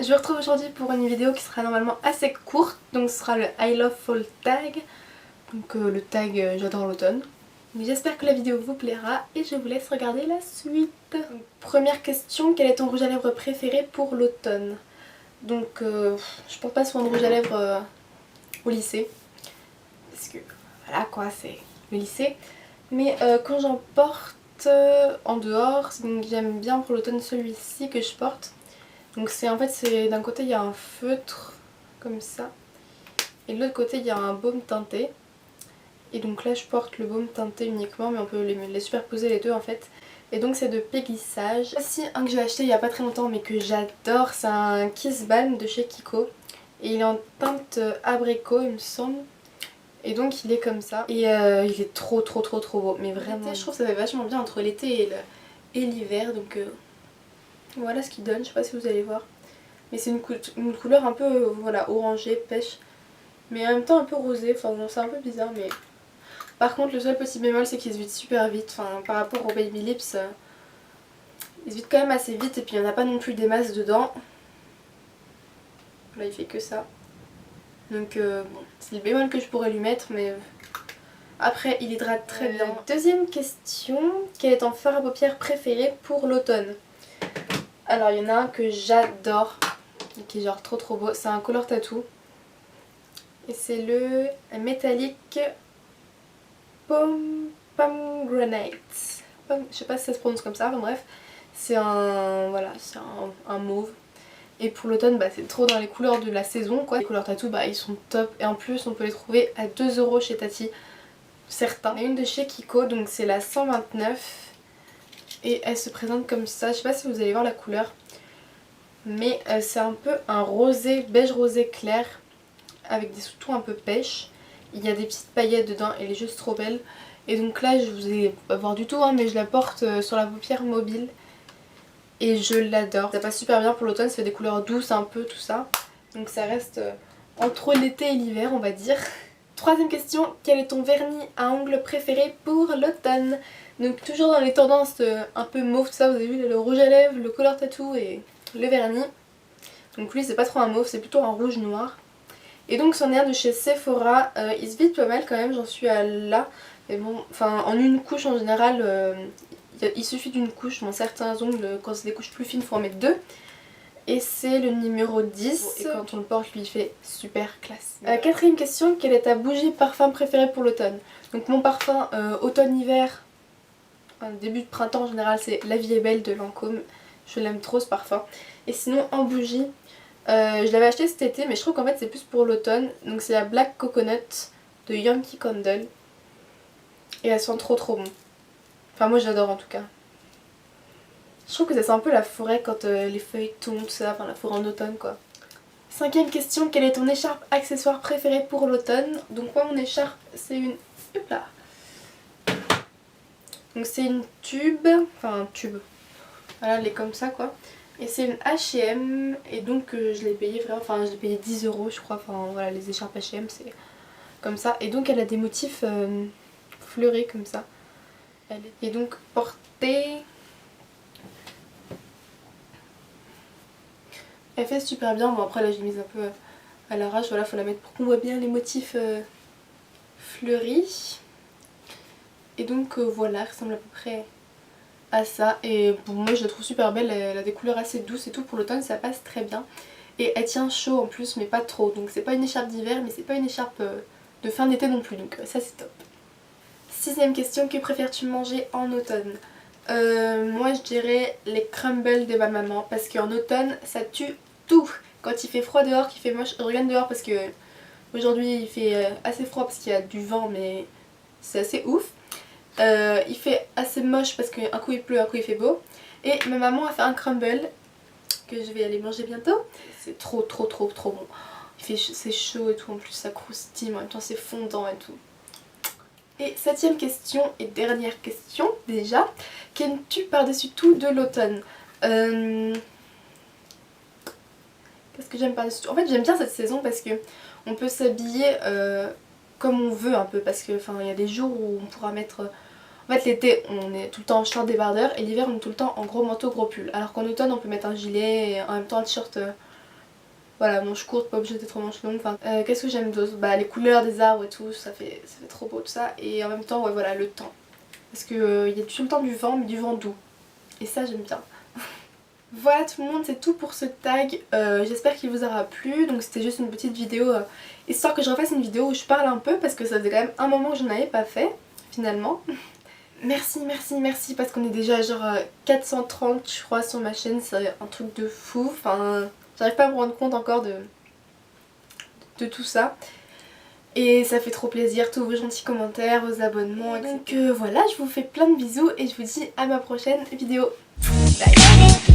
je vous retrouve aujourd'hui pour une vidéo qui sera normalement assez courte. Donc ce sera le I Love Fall tag. Donc le tag j'adore l'automne. Mais j'espère que la vidéo vous plaira et je vous laisse regarder la suite. Donc, première question, quel est ton rouge à lèvres préféré pour l'automne? Donc je porte pas soin de rouge à lèvres au lycée. Parce que voilà quoi, c'est le lycée. Mais quand j'en porte en dehors, donc j'aime bien pour l'automne celui-ci que je porte. Donc c'est d'un côté il y a un feutre comme ça et de l'autre côté il y a un baume teinté. Et donc là je porte le baume teinté uniquement, mais on peut les superposer les deux en fait. Et donc c'est de Peggy Sage. Voici un que j'ai acheté il y a pas très longtemps mais que j'adore, c'est un Kiss Balm de chez Kiko. Et il est en teinte abricot il me semble. Et donc il est comme ça. Et il est trop beau, mais vraiment. Je trouve que ça fait vachement bien entre l'été et l'hiver, donc voilà ce qu'il donne, je sais pas si vous allez voir. Mais c'est une couleur un peu voilà, orangée, pêche, mais en même temps un peu rosée, enfin bon, c'est un peu bizarre. Mais par contre le seul petit bémol c'est qu'il se vide super vite, enfin par rapport au Baby Lips, il se vide quand même assez vite et puis il n'y en a pas non plus des masses dedans. Là il fait que ça. Donc bon, c'est le bémol que je pourrais lui mettre, mais après il hydrate très bien. Deuxième question, quel est ton fard à paupières préféré pour l'automne? Alors il y en a un que j'adore, qui est genre trop beau, c'est un Color Tattoo. Et c'est le Metallic Pomegranate. Je sais pas si ça se prononce comme ça, enfin bref. C'est un, voilà, c'est un mauve. Et pour l'automne, bah, c'est trop dans les couleurs de la saison quoi. Les Color Tattoo, bah, ils sont top. Et en plus, on peut les trouver à 2 € chez Tati. Certains. Il y a une de chez Kiko, donc c'est la 129. Et elle se présente comme ça. Je sais pas si vous allez voir la couleur. Mais c'est un peu un rosé, beige rosé clair. Avec des sous-tons un peu pêche. Il y a des petites paillettes dedans, elle est juste trop belle. Et donc là, je vous ai pas voir du tout, hein, mais je la porte sur la paupière mobile. Et je l'adore. Ça passe super bien pour l'automne, ça fait des couleurs douces un peu, tout ça. Donc ça reste entre l'été et l'hiver, on va dire. Troisième question, quel est ton vernis à ongles préféré pour l'automne? Donc toujours dans les tendances un peu mauve, tout ça, vous avez vu le rouge à lèvres, le Color Tattoo et le vernis. Donc lui c'est pas trop un mauve, c'est plutôt un rouge noir. Et donc c'en est un de chez Sephora, il se vide pas mal quand même, j'en suis à là. Mais bon, enfin en une couche en général, il suffit d'une couche. Bon, certains ongles, quand c'est des couches plus fines, il faut en mettre deux. Et c'est le numéro 10. Et quand on le porte, lui il fait super classe. Quatrième question, quelle est ta bougie parfum préférée pour l'automne? Donc mon parfum automne-hiver, début de printemps en général, c'est La Vie est Belle de Lancôme. Je l'aime trop ce parfum. Et sinon en bougie, je l'avais acheté cet été mais je trouve qu'en fait c'est plus pour l'automne. Donc c'est la Black Coconut de Yankee Candle. Et elle sent trop bon. Enfin moi j'adore en tout cas. Je trouve que ça sent un peu la forêt quand les feuilles tombent, tout ça, enfin la forêt en automne quoi. Cinquième question, quelle est ton écharpe accessoire préférée pour l'automne? Donc moi mon écharpe c'est une... Hop là. Donc c'est une tube, enfin un tube. Voilà, elle est comme ça quoi. Et c'est une H&M et donc je l'ai payé vraiment, enfin je l'ai payé 10 € je crois, enfin voilà les écharpes H&M c'est comme ça. Et donc elle a des motifs fleuris comme ça. Elle est donc portée. Elle fait super bien, bon après là j'ai mis un peu à l'arrache, voilà faut la mettre pour qu'on voit bien les motifs fleuris. Et donc voilà, elle ressemble à peu près à ça. Et bon moi je la trouve super belle, elle a des couleurs assez douces et tout, pour l'automne ça passe très bien. Et elle tient chaud en plus mais pas trop, donc c'est pas une écharpe d'hiver mais c'est pas une écharpe de fin d'été non plus, donc ça c'est top. Sixième question, que préfères-tu manger en automne? Moi je dirais les crumbles de ma maman parce qu'en automne ça tue tout. Quand il fait froid dehors, qu'il fait moche, je regarde dehors parce que aujourd'hui il fait assez froid parce qu'il y a du vent mais c'est assez ouf. Il fait assez moche parce qu'un coup il pleut, un coup il fait beau. Et ma maman a fait un crumble que je vais aller manger bientôt. C'est trop bon. C'est chaud et tout, en plus ça croustille, en même temps c'est fondant et tout. Et septième question et dernière question déjà, qu'aimes-tu par-dessus tout de l'automne? Qu'est-ce que j'aime par-dessus tout? En fait j'aime bien cette saison parce que on peut s'habiller comme on veut un peu, parce que il y a des jours où on pourra mettre... En fait l'été on est tout le temps en short débardeur et l'hiver on est tout le temps en gros manteau gros pull. Alors qu'en automne on peut mettre un gilet et en même temps un t-shirt Voilà, manche courte, pas obligé d'être manche longue. Enfin, qu'est-ce que j'aime d'autre? Bah les couleurs des arbres et tout, ça fait trop beau tout ça. Et en même temps, ouais voilà, le temps. Parce que il y a tout le temps du vent, mais du vent doux. Et ça j'aime bien. Voilà tout le monde, c'est tout pour ce tag. J'espère qu'il vous aura plu. Donc c'était juste une petite vidéo, histoire que je refasse une vidéo où je parle un peu. Parce que ça faisait quand même un moment que je n'en avais pas fait, finalement. Merci, merci, merci, parce qu'on est déjà genre 430 je crois sur ma chaîne, c'est un truc de fou. Enfin, j'arrive pas à me rendre compte encore de tout ça. Et ça fait trop plaisir, tous vos gentils commentaires, vos abonnements, etc. Donc voilà, je vous fais plein de bisous et je vous dis à ma prochaine vidéo. Bye.